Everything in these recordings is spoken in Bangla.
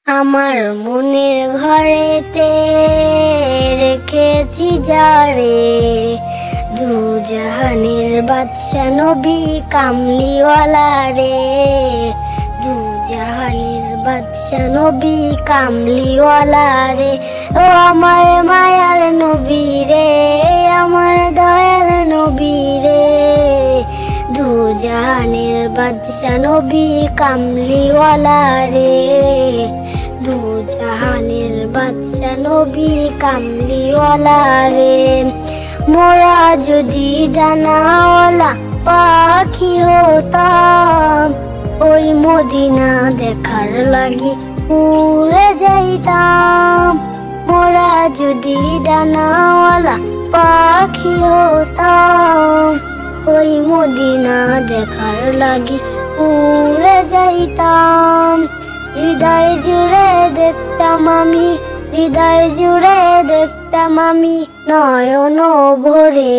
আমার মনের ঘরেতে রেখেছি যারে, দু জাহানের বাদশা নবী কামলিওয়ালা রে, দু জাহানের বাদশা নবী কামলিওয়ালা রে। ও আমার মায়ার নবী রে, আমার দয়ার নবী রে, দু জাহানের বাদশা নবী কামলিওয়ালা রে, দু জাহানের বাদশা নবী কামলিওয়ালা রে। মোরা যদি ডানাওয়ালা পাখি হতাম, ওই মদিনা দেখার লাগি উড়ে যাইতাম। মোরা যদি ডানাওয়ালা পাখি হতাম, ওই মদিনা দেখার লাগি উড়ে যাইতাম। হৃদয় জুড়ে দেখতাম আমি, হৃদয় জুড়ে দেখতাম আমি নয়ন ভরে,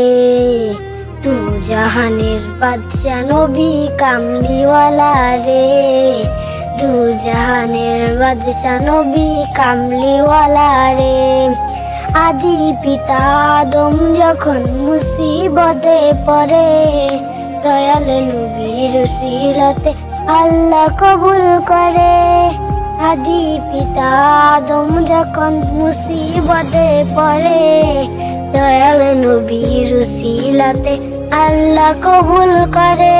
দু জাহানের বাদশা নবী কামলিওয়ালা রে, দু জাহানের বাদশা নবী কামলিওয়ালা রে। আদি পিতা আদম যখন মুসিবতে পড়ে, দয়াল নবীর উসিলতে আল্লাহ কবুল করে। আদি পিতা আদম যখন মুসিবতে পড়ে, দয়াল নবীর উসিলতে আল্লাহ কবুল করে।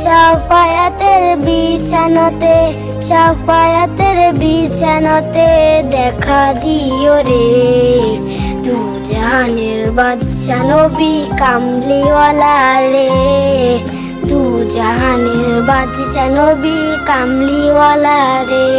শাফায়াতের বিছানাতে, শাফায়াতের বিছানাতে দেখা দিও রে, দু জাহানের বাদশা নবী কামলিওয়ালা রে, দু জাহানের বাদশা নবী কামলিওয়ালা রে।